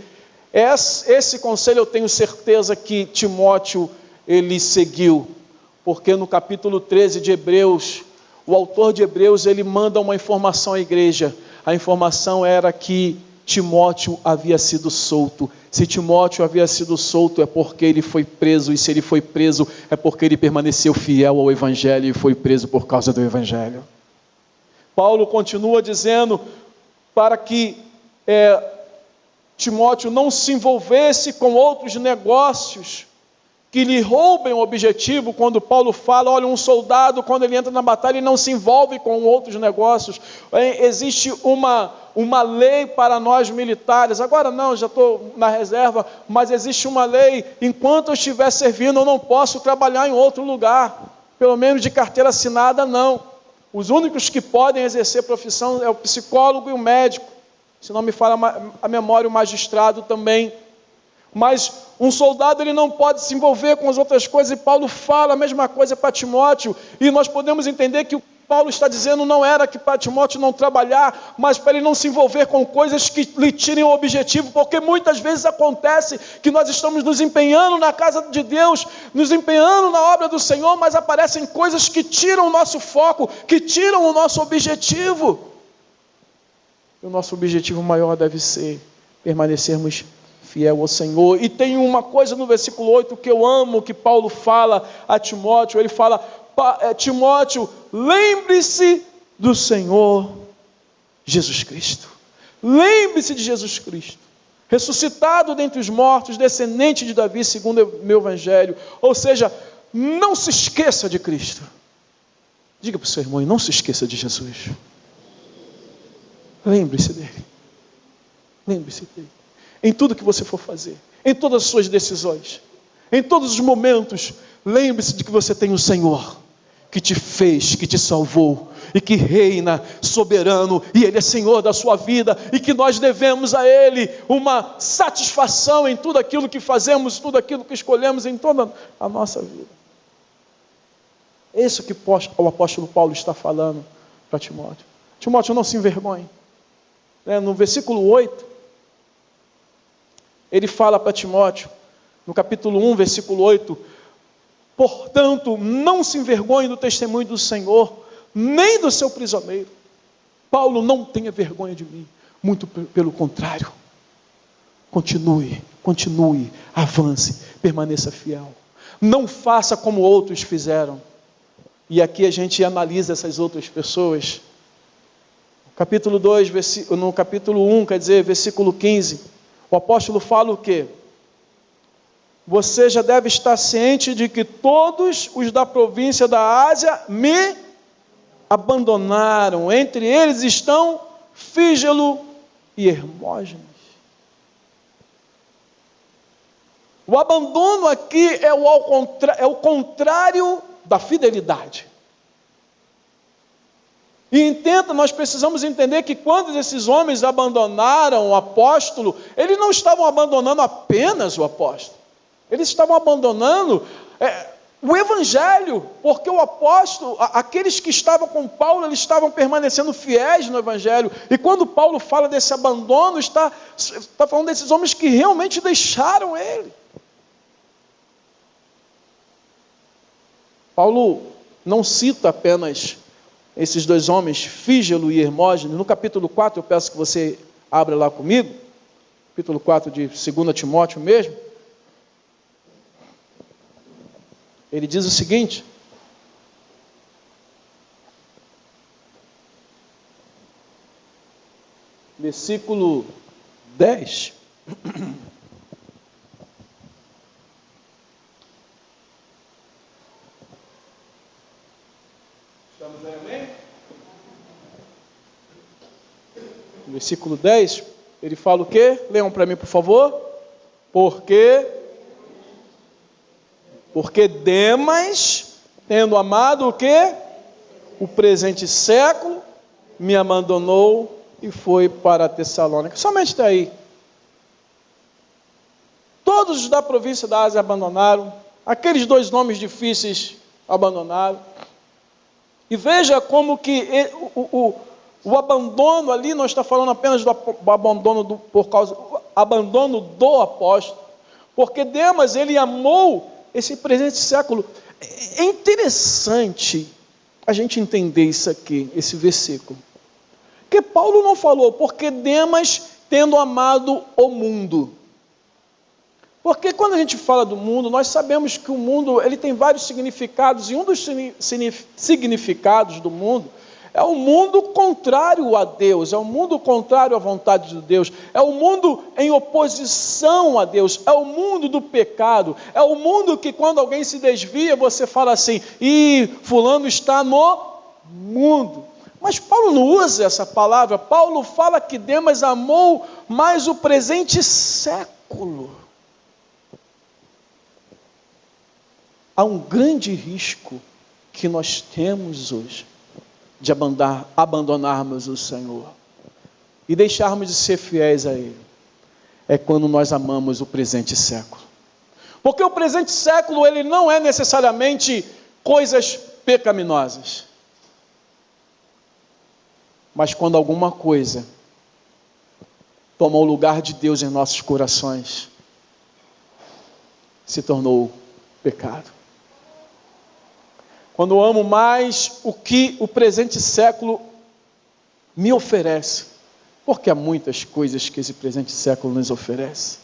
esse conselho eu tenho certeza que Timóteo ele seguiu, porque no capítulo 13 de Hebreus, o autor de Hebreus, ele manda uma informação à igreja. A informação era que Timóteo havia sido solto. Se Timóteo havia sido solto, é porque ele foi preso, e se ele foi preso, é porque ele permaneceu fiel ao Evangelho e foi preso por causa do Evangelho. Paulo continua dizendo para que Timóteo não se envolvesse com outros negócios que lhe roubem o objetivo. Quando Paulo fala, olha, um soldado, quando ele entra na batalha, ele não se envolve com outros negócios. Existe uma lei para nós militares, agora não, já estou na reserva, mas existe uma lei: enquanto eu estiver servindo, eu não posso trabalhar em outro lugar, pelo menos de carteira assinada, não. Os únicos que podem exercer profissão é o psicólogo e o médico, se não me falha a memória, o magistrado também. Mas um soldado, ele não pode se envolver com as outras coisas, e Paulo fala a mesma coisa para Timóteo, e nós podemos entender que o que Paulo está dizendo não era que para Timóteo não trabalhar, mas para ele não se envolver com coisas que lhe tirem o objetivo, porque muitas vezes acontece que nós estamos nos empenhando na casa de Deus, nos empenhando na obra do Senhor, mas aparecem coisas que tiram o nosso foco, que tiram o nosso objetivo. E o nosso objetivo maior deve ser permanecermos fiel ao Senhor. E tem uma coisa no versículo 8 que eu amo, que Paulo fala a Timóteo. Ele fala: Timóteo, lembre-se do Senhor Jesus Cristo. Lembre-se de Jesus Cristo, ressuscitado dentre os mortos, descendente de Davi, segundo o meu Evangelho. Ou seja, não se esqueça de Cristo. Diga para o seu irmão: não se esqueça de Jesus. Lembre-se dele. Lembre-se dele. Em tudo que você for fazer, em todas as suas decisões, em todos os momentos, lembre-se de que você tem o Senhor, que te fez, que te salvou, e que reina soberano, e Ele é Senhor da sua vida, e que nós devemos a Ele uma satisfação em tudo aquilo que fazemos, tudo aquilo que escolhemos, em toda a nossa vida. É isso que o apóstolo Paulo está falando para Timóteo. Timóteo, não se envergonhe. No versículo 8, ele fala para Timóteo, no capítulo 1, versículo 8: portanto, não se envergonhe do testemunho do Senhor, nem do seu prisioneiro. Paulo, não tenha vergonha de mim, muito pelo contrário. Continue, avance, permaneça fiel. Não faça como outros fizeram. E aqui a gente analisa essas outras pessoas. Capítulo 2, no capítulo 1, quer dizer, versículo 15, o apóstolo fala o quê? Você já deve estar ciente de que todos os da província da Ásia me abandonaram. Entre eles estão Fígelo e Hermógenes. O abandono aqui é o contrário da fidelidade. E nós precisamos entender que quando esses homens abandonaram o apóstolo, eles não estavam abandonando apenas o apóstolo. Eles estavam abandonando o evangelho, porque o apóstolo, aqueles que estavam com Paulo, eles estavam permanecendo fiéis no evangelho. E quando Paulo fala desse abandono, está falando desses homens que realmente deixaram ele. Paulo não cita apenas esses dois homens, Fígelo e Hermógenes. No capítulo 4, eu peço que você abra lá comigo, capítulo 4 de 2 Timóteo mesmo. Ele diz o seguinte: versículo 10. Estamos aí, amém? Versículo 10, ele fala o quê? Leiam para mim, por favor. Porque Demas, tendo amado o quê? O presente século, me abandonou e foi para Tessalônica. Somente até aí. Todos da província da Ásia abandonaram. Aqueles dois nomes difíceis abandonaram. E veja como que o abandono ali, não está falando apenas do abandono abandono do apóstolo. Porque Demas, ele amou esse presente século. É interessante a gente entender isso aqui, esse versículo. Porque Paulo não falou, porque Demas tendo amado o mundo. Porque quando a gente fala do mundo, nós sabemos que o mundo ele tem vários significados, e um dos significados do mundo é o mundo contrário a Deus, é o mundo contrário à vontade de Deus, é o mundo em oposição a Deus, é o mundo do pecado, é o mundo que quando alguém se desvia, você fala assim, fulano está no mundo. Mas Paulo não usa essa palavra. Paulo fala que Demas amou mais o presente século. Há um grande risco que nós temos hoje de abandonarmos o Senhor e deixarmos de ser fiéis a Ele. É quando nós amamos o presente século. Porque o presente século, ele não é necessariamente coisas pecaminosas. Mas quando alguma coisa toma o lugar de Deus em nossos corações, se tornou pecado. Quando eu amo mais o que o presente século me oferece, porque há muitas coisas que esse presente século nos oferece.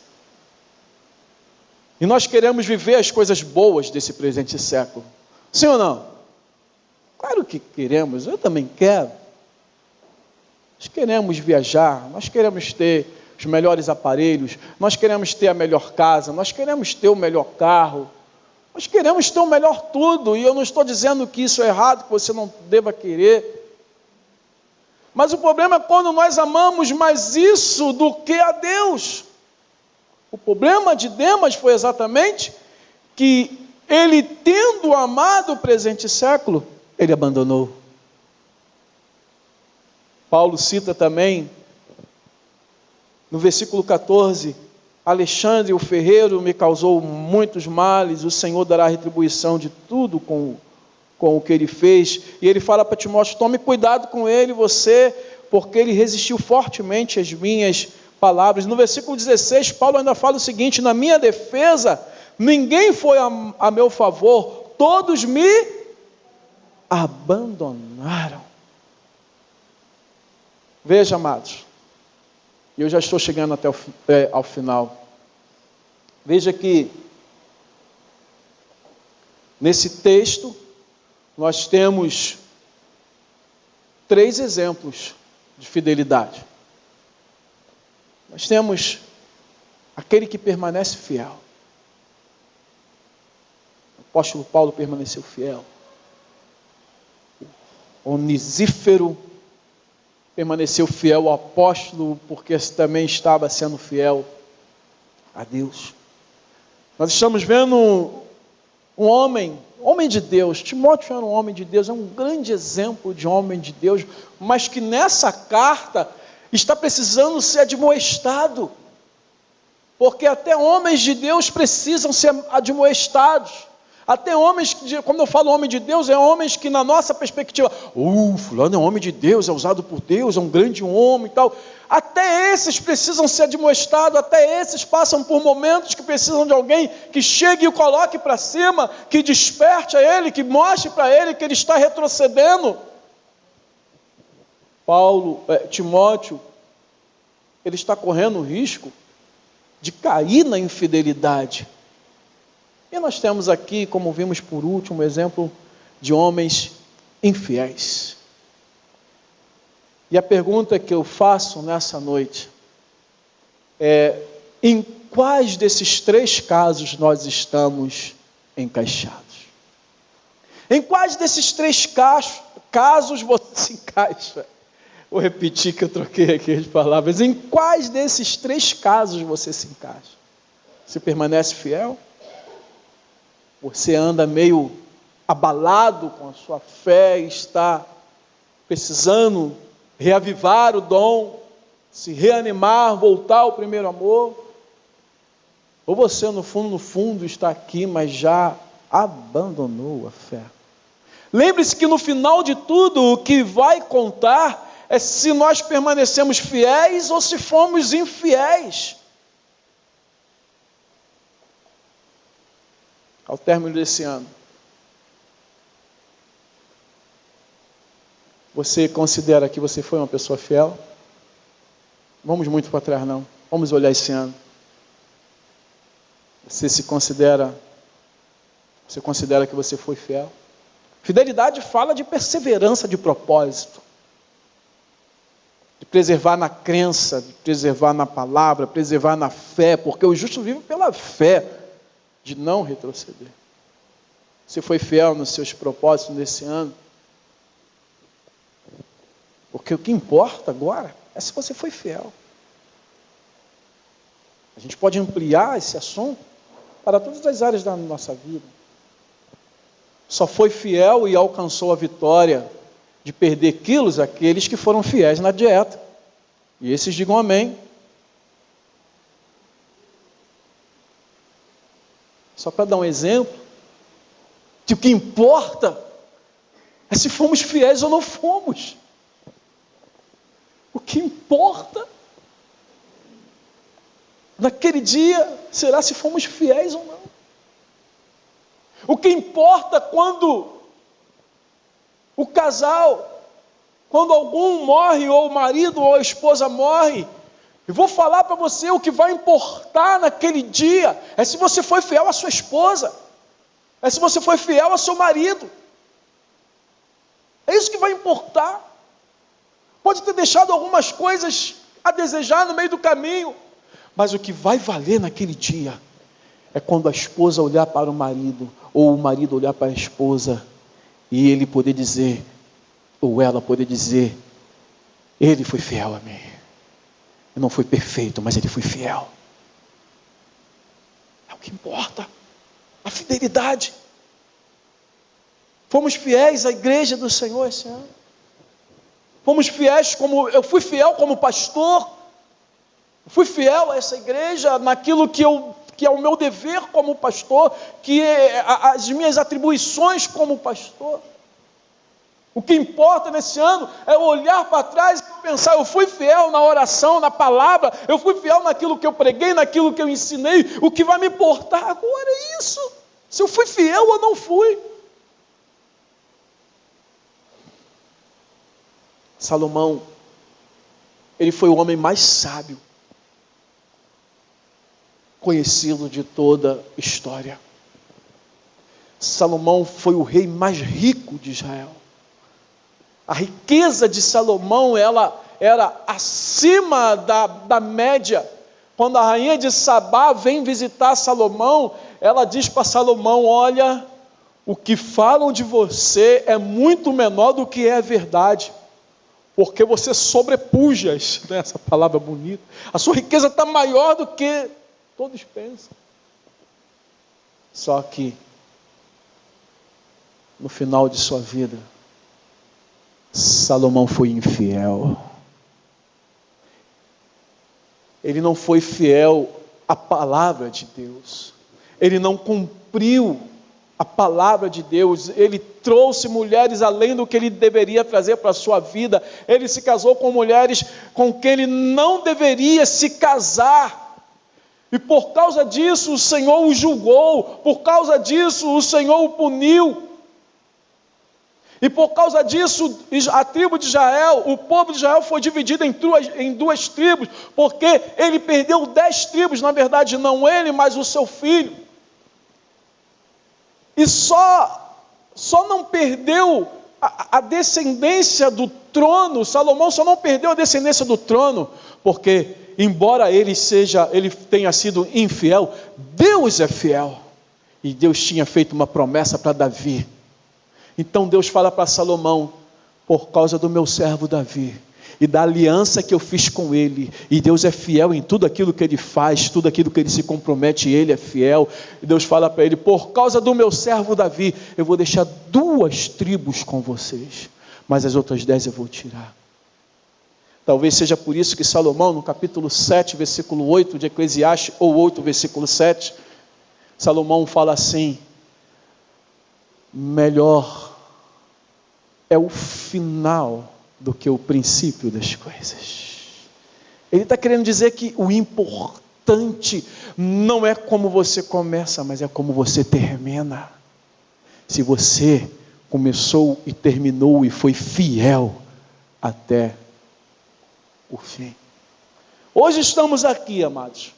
E nós queremos viver as coisas boas desse presente século. Sim ou não? Claro que queremos, eu também quero. Nós queremos viajar, nós queremos ter os melhores aparelhos, nós queremos ter a melhor casa, nós queremos ter o melhor carro, nós queremos ter o melhor tudo, e eu não estou dizendo que isso é errado, que você não deva querer. Mas o problema é quando nós amamos mais isso do que a Deus. O problema de Demas foi exatamente que ele, tendo amado o presente século, ele abandonou. Paulo cita também, no versículo 14, Alexandre, o ferreiro, me causou muitos males, o Senhor dará retribuição de tudo com o que ele fez. E ele fala para Timóteo, tome cuidado com ele, porque ele resistiu fortemente às minhas palavras. No versículo 16, Paulo ainda fala o seguinte, na minha defesa, ninguém foi a meu favor, todos me abandonaram. Veja, amados, e eu já estou chegando até ao final. Veja que nesse texto nós temos 3 exemplos de fidelidade. Nós temos aquele que permanece fiel. O apóstolo Paulo permaneceu fiel. Onesíforo permaneceu fiel ao apóstolo, porque também estava sendo fiel a Deus. Nós estamos vendo um homem de Deus. Timóteo era um homem de Deus, é um grande exemplo de homem de Deus, mas que nessa carta está precisando ser admoestado, porque até homens de Deus precisam ser admoestados. Até homens, quando eu falo homem de Deus, é homens que na nossa perspectiva, fulano é um homem de Deus, é usado por Deus, é um grande homem e tal. Até esses precisam ser admoestados, até esses passam por momentos que precisam de alguém que chegue e o coloque para cima, que desperte a ele, que mostre para ele que ele está retrocedendo. Timóteo, ele está correndo o risco de cair na infidelidade. E nós temos aqui, como vimos por último, um exemplo de homens infiéis. E a pergunta que eu faço nessa noite é: em quais desses 3 casos nós estamos encaixados? Em quais desses 3 casos você se encaixa? Vou repetir que eu troquei aqui as palavras. Em quais desses 3 casos você se encaixa? Você permanece fiel? Você anda meio abalado com a sua fé, está precisando reavivar o dom, se reanimar, voltar ao primeiro amor? Ou você no fundo está aqui, mas já abandonou a fé? Lembre-se que no final de tudo, o que vai contar é se nós permanecemos fiéis ou se fomos infiéis. Ao término desse ano, você considera que você foi uma pessoa fiel? Vamos muito para trás não, vamos olhar esse ano. Você considera que você foi fiel? Fidelidade fala de perseverança, de propósito, de preservar na crença, de preservar na palavra, preservar na fé, porque o justo vive pela fé, de não retroceder. Você foi fiel nos seus propósitos nesse ano? Porque o que importa agora é se você foi fiel. A gente pode ampliar esse assunto para todas as áreas da nossa vida. Só foi fiel e alcançou a vitória de perder quilos aqueles que foram fiéis na dieta. E esses digam amém. Só para dar um exemplo, que o que importa é se fomos fiéis ou não fomos. O que importa naquele dia será se fomos fiéis ou não. O que importa quando o casal, quando algum morre, ou o marido ou a esposa morre, eu vou falar para você, o que vai importar naquele dia é se você foi fiel à sua esposa, é se você foi fiel ao seu marido. É isso que vai importar. Pode ter deixado algumas coisas a desejar no meio do caminho, mas o que vai valer naquele dia é quando a esposa olhar para o marido, ou o marido olhar para a esposa, e ele poder dizer, ou ela poder dizer, ele foi fiel a mim. Não foi perfeito, mas ele foi fiel. É o que importa. A fidelidade. Fomos fiéis à igreja do Senhor esse ano. Fomos fiéis eu fui fiel como pastor. Eu fui fiel a essa igreja naquilo que é o meu dever como pastor, que é as minhas atribuições como pastor. O que importa nesse ano é olhar para trás e pensar, eu fui fiel na oração, na palavra, eu fui fiel naquilo que eu preguei, naquilo que eu ensinei. O que vai me importar agora é isso, se eu fui fiel ou não fui. Salomão, ele foi o homem mais sábio conhecido de toda a história. Salomão foi o rei mais rico de Israel. A riqueza de Salomão, ela era acima da média. Quando a rainha de Sabá vem visitar Salomão, ela diz para Salomão, olha, o que falam de você é muito menor do que é verdade, porque você sobrepuja, né, essa palavra bonita, a sua riqueza está maior do que todos pensam. Só que, no final de sua vida, Salomão foi infiel. Ele não foi fiel à palavra de Deus. Ele não cumpriu a palavra de Deus. Ele trouxe mulheres além do que ele deveria trazer para a sua vida. Ele se casou com mulheres com quem ele não deveria se casar. E por causa disso o Senhor o julgou. Por causa disso o Senhor o puniu. E por causa disso, a tribo de Israel, o povo de Israel foi dividido em duas tribos, porque ele perdeu 10 tribos, na verdade não ele, mas o seu filho. E só não perdeu a descendência do trono, Salomão só não perdeu a descendência do trono, porque embora ele tenha sido infiel, Deus é fiel. E Deus tinha feito uma promessa para Davi. Então Deus fala para Salomão, por causa do meu servo Davi, e da aliança que eu fiz com ele, e Deus é fiel em tudo aquilo que ele faz, tudo aquilo que ele se compromete, ele é fiel, e Deus fala para ele, por causa do meu servo Davi, eu vou deixar 2 tribos com vocês, mas as outras 10 eu vou tirar. Talvez seja por isso que Salomão, no capítulo 7, versículo 8 de Eclesiastes, ou 8, versículo 7, Salomão fala assim, melhor é o final do que o princípio das coisas. Ele está querendo dizer que o importante não é como você começa, mas é como você termina. Se você começou e terminou e foi fiel até o fim. Hoje estamos aqui, amados,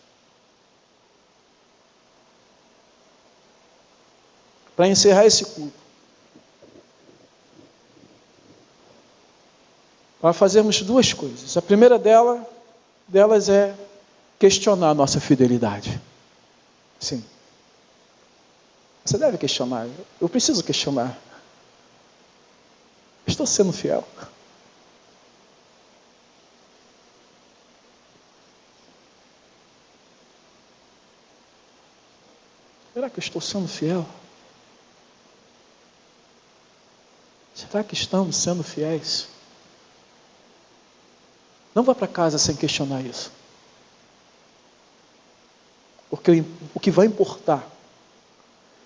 para encerrar esse culto, para fazermos 2 coisas. A primeira delas é questionar a nossa fidelidade. Sim. Você deve questionar. Eu preciso questionar. Estou sendo fiel? Será que eu estou sendo fiel? Será que estamos sendo fiéis? Não vá para casa sem questionar isso. Porque o que vai importar,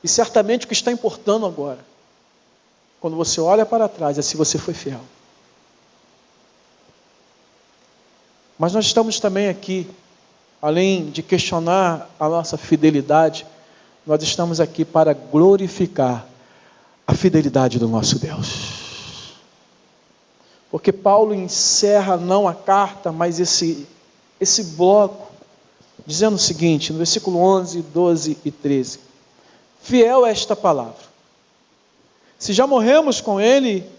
e certamente o que está importando agora, quando você olha para trás, é se você foi fiel. Mas nós estamos também aqui, além de questionar a nossa fidelidade, nós estamos aqui para glorificar a fidelidade do nosso Deus. Porque Paulo encerra não a carta, mas esse bloco, dizendo o seguinte, no versículo 11, 12 e 13. Fiel é esta palavra. Se já morremos com ele,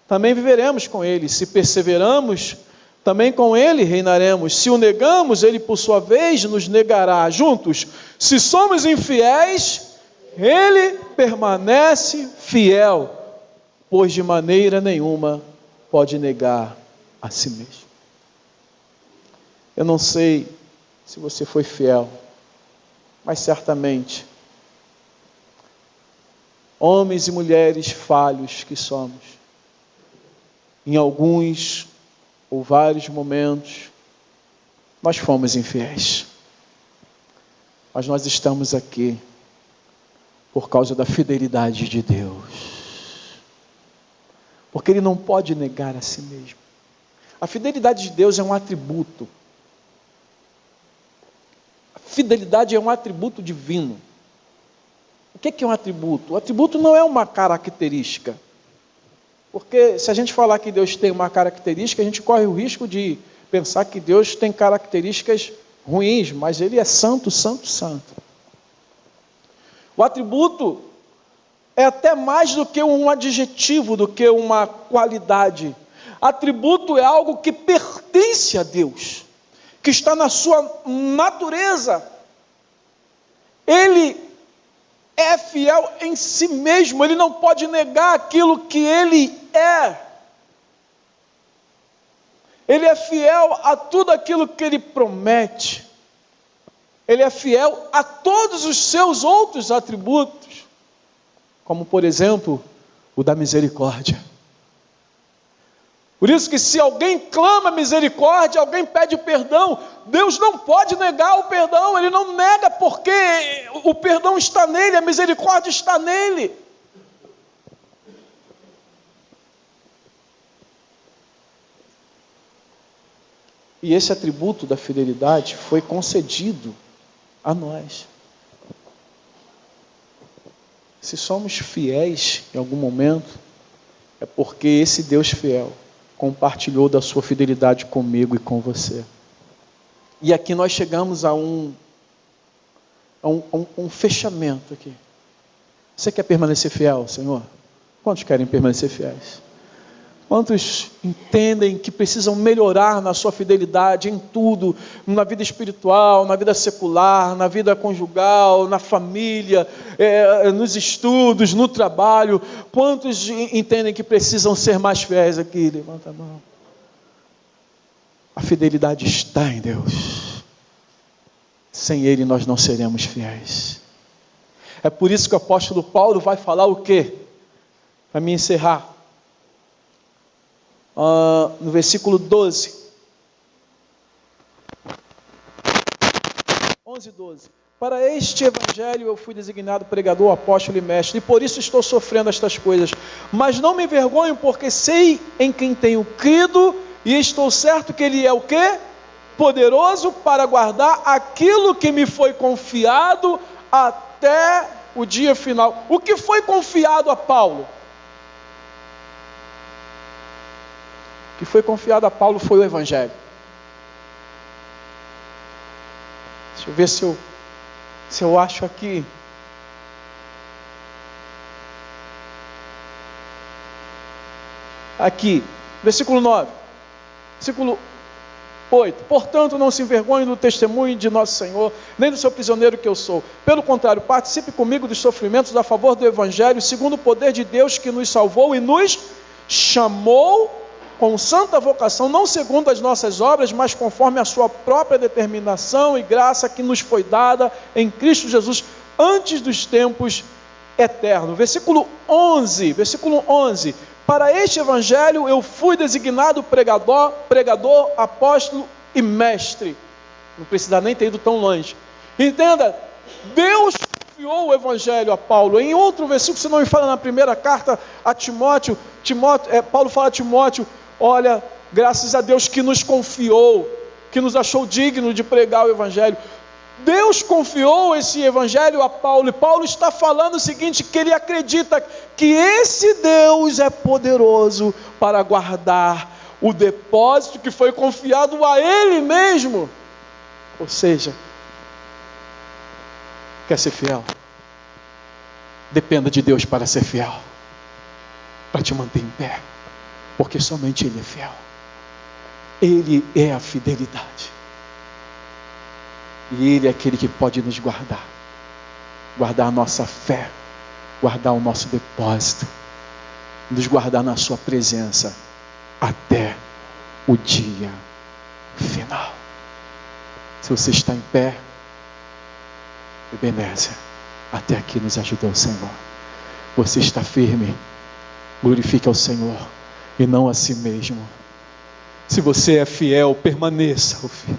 também viveremos com ele. Se perseveramos, também com ele reinaremos. Se o negamos, ele por sua vez nos negará. Juntos, se somos infiéis, ele permanece fiel, pois de maneira nenhuma pode negar a si mesmo. Eu não sei se você foi fiel, mas certamente, homens e mulheres falhos que somos, em alguns ou vários momentos, nós fomos infiéis. Mas nós estamos aqui por causa da fidelidade de Deus. Porque Ele não pode negar a si mesmo. A fidelidade de Deus é um atributo. A fidelidade é um atributo divino. O que é um atributo? O atributo não é uma característica. Porque se a gente falar que Deus tem uma característica, a gente corre o risco de pensar que Deus tem características ruins, mas Ele é santo, santo, santo. O atributo é até mais do que um adjetivo, do que uma qualidade. Atributo é algo que pertence a Deus, que está na sua natureza. Ele é é fiel em si mesmo, ele não pode negar aquilo que ele é. Ele é fiel a tudo aquilo que ele promete. Ele é fiel a todos os seus outros atributos, como por exemplo, o da misericórdia. Por isso que se alguém clama misericórdia, alguém pede perdão, Deus não pode negar o perdão, Ele não nega porque o perdão está nele, a misericórdia está nele. E esse atributo da fidelidade foi concedido a nós. Se somos fiéis em algum momento, é porque esse Deus fiel compartilhou da sua fidelidade comigo e com você. E aqui nós chegamos a um fechamento aqui. Você quer permanecer fiel, Senhor? Quantos querem permanecer fiéis? Quantos entendem que precisam melhorar na sua fidelidade em tudo, na vida espiritual, na vida secular, na vida conjugal, na família, nos estudos, no trabalho? Quantos entendem que precisam ser mais fiéis aqui? Levanta a mão. A fidelidade está em Deus. Sem Ele nós não seremos fiéis. É por isso que o apóstolo Paulo vai falar o quê? Para me encerrar. No versículo 12. 11 e 12. Para este evangelho eu fui designado pregador, apóstolo e mestre, e por isso estou sofrendo estas coisas. Mas não me envergonho, porque sei em quem tenho crido, e estou certo que Ele é o quê? Poderoso para guardar aquilo que me foi confiado até o dia final. O que foi confiado a Paulo? O que foi confiado a Paulo foi o Evangelho. Deixa eu ver se eu acho aqui. Aqui, versículo 9. Versículo 8. Portanto, não se envergonhe do testemunho de nosso Senhor, nem do seu prisioneiro que eu sou. Pelo contrário, participe comigo dos sofrimentos a favor do Evangelho, segundo o poder de Deus que nos salvou e nos chamou com santa vocação, não segundo as nossas obras, mas conforme a sua própria determinação e graça que nos foi dada em Cristo Jesus, antes dos tempos eternos. Versículo 11, para este evangelho eu fui designado pregador, apóstolo e mestre. Não precisa nem ter ido tão longe. Entenda, Deus confiou o evangelho a Paulo. Em outro versículo, se não me fala, na primeira carta a Timóteo, Paulo fala a Timóteo: olha, graças a Deus que nos confiou, que nos achou digno de pregar o Evangelho. Deus confiou esse Evangelho a Paulo, e Paulo está falando o seguinte, que ele acredita que esse Deus é poderoso para guardar o depósito que foi confiado a ele mesmo. Ou seja, quer ser fiel? Dependa de Deus para ser fiel, para te manter em pé. Porque somente Ele é fiel. Ele é a fidelidade. E Ele é aquele que pode nos guardar. Guardar a nossa fé. Guardar o nosso depósito. Nos guardar na sua presença. Até o dia final. Se você está em pé, Ebenezer, até aqui nos ajudou o Senhor. Você está firme. Glorifique ao Senhor e não a si mesmo. Se você é fiel, permaneça fiel.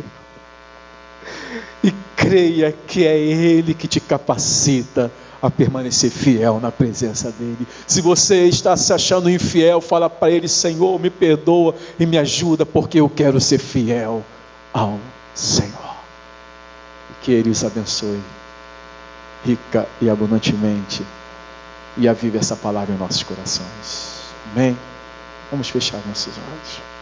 E creia que é Ele que te capacita a permanecer fiel na presença dEle. Se você está se achando infiel, fala para Ele: Senhor, me perdoa e me ajuda, porque eu quero ser fiel ao Senhor. E que Ele os abençoe rica e abundantemente, e avive essa palavra em nossos corações. Amém? Vamos fechar nossos olhos.